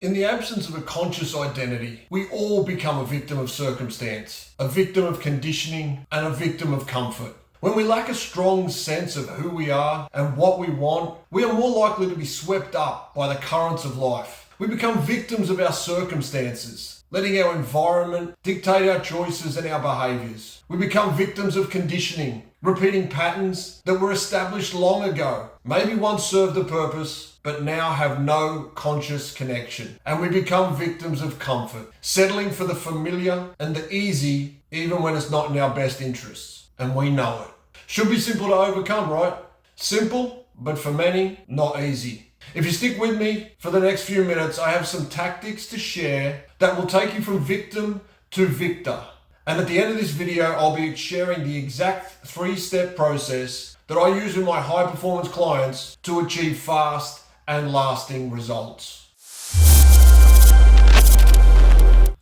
In the absence of a conscious identity, we all become a victim of circumstance, a victim of conditioning, and a victim of comfort. When we lack a strong sense of who we are and what we want, we are more likely to be swept up by the currents of life. We become victims of our circumstances, letting our environment dictate our choices and our behaviors. We become victims of conditioning, repeating patterns that were established long ago, maybe once served a purpose, but now have no conscious connection. And we become victims of comfort, settling for the familiar and the easy, even when it's not in our best interests. And we know it. Should be simple to overcome, right? Simple, but for many, not easy. If you stick with me for the next few minutes, I have some tactics to share that will take you from victim to victor. And at the end of this video, I'll be sharing the exact 3-step process that I use with my high-performance clients to achieve fast and lasting results.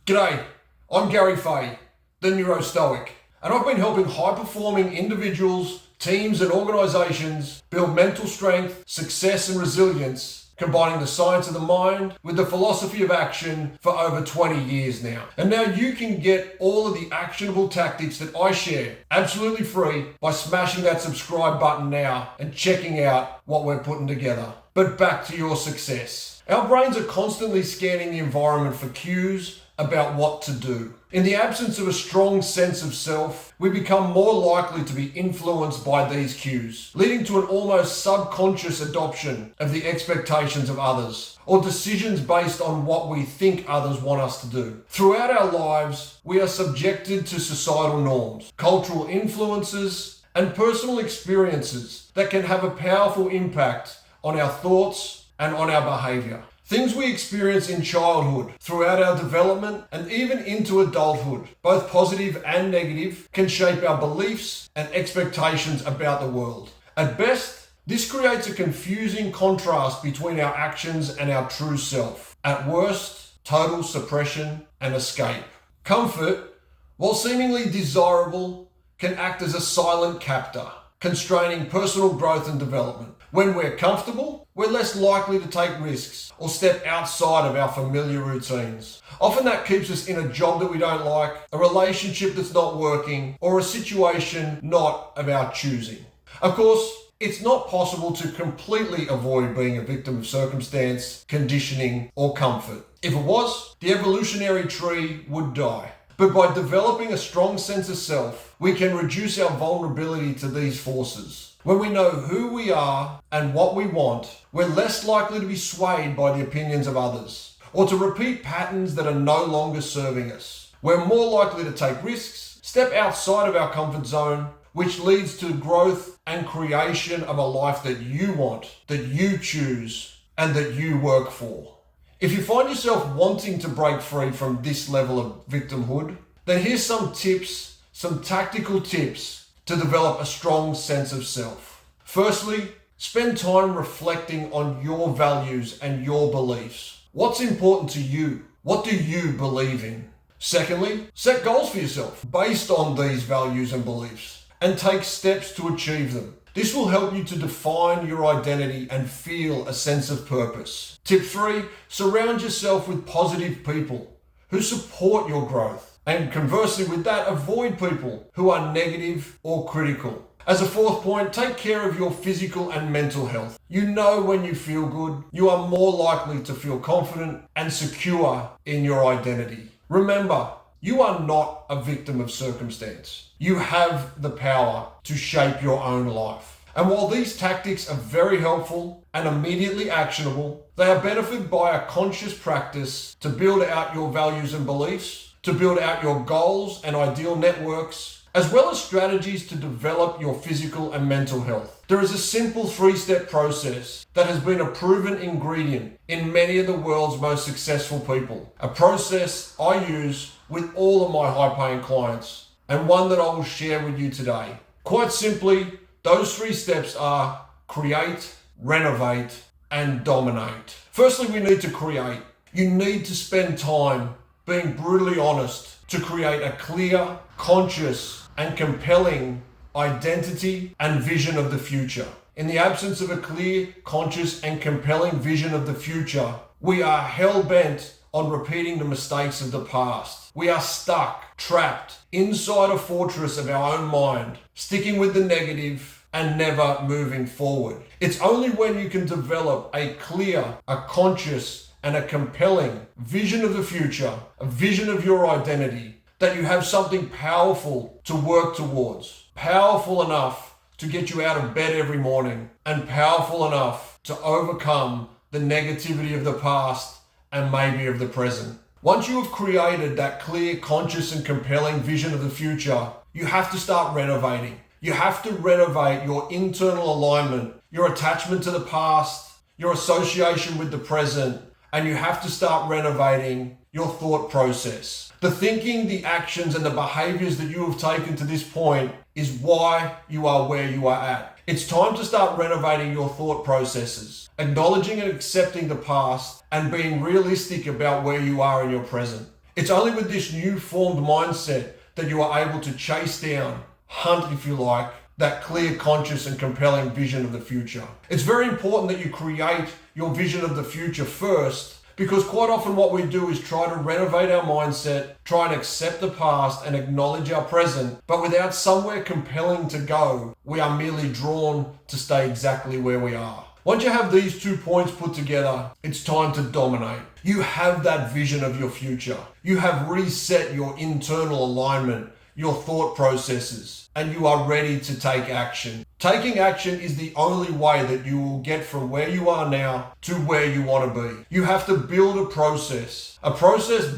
G'day, I'm Gary Fay, the Neurostoic, and I've been helping high-performing individuals, teams and organizations build mental strength, success and resilience, combining the science of the mind with the philosophy of action for over 20 years now. And now you can get all of the actionable tactics that I share absolutely free by smashing that subscribe button now and checking out what we're putting together. But back to your success. Our brains are constantly scanning the environment for cues about what to do. In the absence of a strong sense of self, we become more likely to be influenced by these cues, leading to an almost subconscious adoption of the expectations of others, or decisions based on what we think others want us to do. Throughout our lives, we are subjected to societal norms, cultural influences, and personal experiences that can have a powerful impact on our thoughts and on our behavior. Things we experience in childhood, throughout our development, and even into adulthood, both positive and negative, can shape our beliefs and expectations about the world. At best, this creates a confusing contrast between our actions and our true self. At worst, total suppression and escape. Comfort, while seemingly desirable, can act as a silent captor, constraining personal growth and development. When we're comfortable, we're less likely to take risks or step outside of our familiar routines. Often that keeps us in a job that we don't like, a relationship that's not working, or a situation not of our choosing. Of course, it's not possible to completely avoid being a victim of circumstance, conditioning, or comfort. If it was, the evolutionary tree would die. But by developing a strong sense of self, we can reduce our vulnerability to these forces. When we know who we are and what we want, we're less likely to be swayed by the opinions of others, or to repeat patterns that are no longer serving us. We're more likely to take risks, step outside of our comfort zone, which leads to growth and creation of a life that you want, that you choose, and that you work for. If you find yourself wanting to break free from this level of victimhood, then here's some tips, some tactical tips to develop a strong sense of self. Firstly, spend time reflecting on your values and your beliefs. What's important to you? What do you believe in? Secondly, set goals for yourself based on these values and beliefs and take steps to achieve them. This will help you to define your identity and feel a sense of purpose. Tip 3, surround yourself with positive people who support your growth. And conversely with that, avoid people who are negative or critical. As a 4th point, take care of your physical and mental health. You know when you feel good, you are more likely to feel confident and secure in your identity. Remember, you are not a victim of circumstance. You have the power to shape your own life. And while these tactics are very helpful and immediately actionable, they are benefited by a conscious practice to build out your values and beliefs, to build out your goals and ideal networks, as well as strategies to develop your physical and mental health. There is a simple 3-step process that has been a proven ingredient in many of the world's most successful people. A process I use with all of my high-paying clients, and one that I will share with you today. Quite simply, those 3 steps are create, renovate, and dominate. Firstly, we need to create. You need to spend time being brutally honest to create a clear, conscious, and compelling identity and vision of the future. In the absence of a clear, conscious, and compelling vision of the future, We are hell-bent on repeating the mistakes of the past. We are stuck, trapped inside a fortress of our own mind, sticking with the negative and never moving forward. It's only when you can develop a clear, a conscious, and a compelling vision of the future, a vision of your identity, that you have something powerful to work towards, powerful enough to get you out of bed every morning, and powerful enough to overcome the negativity of the past and maybe of the present. Once you have created that clear, conscious, and compelling vision of the future, you have to start renovating. You have to renovate your internal alignment, your attachment to the past, your association with the present, and you have to start renovating your thought process. The thinking, the actions, and the behaviors that you have taken to this point is why you are where you are at. It's time to start renovating your thought processes, acknowledging and accepting the past, and being realistic about where you are in your present. It's only with this new formed mindset that you are able to chase down, hunt if you like, that clear, conscious, and compelling vision of the future. It's very important that you create your vision of the future first, because quite often what we do is try to renovate our mindset, try and accept the past and acknowledge our present, but without somewhere compelling to go, we are merely drawn to stay exactly where we are. Once you have these 2 points put together, it's time to dominate. You have that vision of your future. You have reset your internal alignment, your thought processes, and you are ready to take action. Taking action is the only way that you will get from where you are now to where you want to be. You have to build a process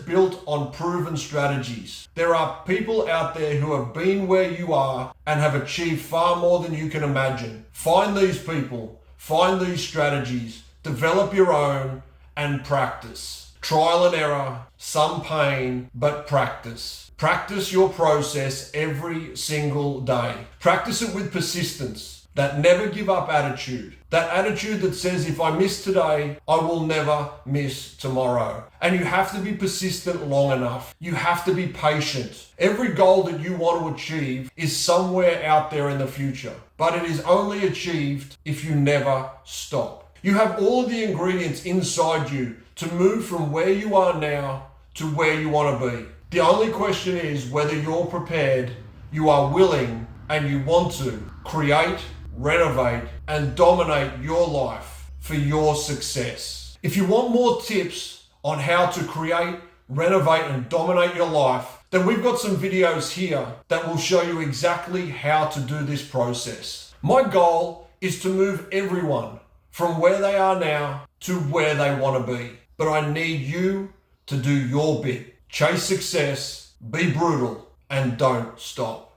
built on proven strategies. There are people out there who have been where you are and have achieved far more than you can imagine. Find these people, find these strategies, develop your own, and practice. Trial and error, some pain, but practice. Practice your process every single day. Practice it with persistence, that never give up attitude. That attitude that says, if I miss today, I will never miss tomorrow. And you have to be persistent long enough. You have to be patient. Every goal that you want to achieve is somewhere out there in the future, but it is only achieved if you never stop. You have all of the ingredients inside you to move from where you are now to where you want to be. The only question is whether you're prepared, you are willing, and you want to create, renovate, and dominate your life for your success. If you want more tips on how to create, renovate, and dominate your life, then we've got some videos here that will show you exactly how to do this process. My goal is to move everyone from where they are now to where they want to be. But I need you to do your bit. Chase success, be brutal, and don't stop.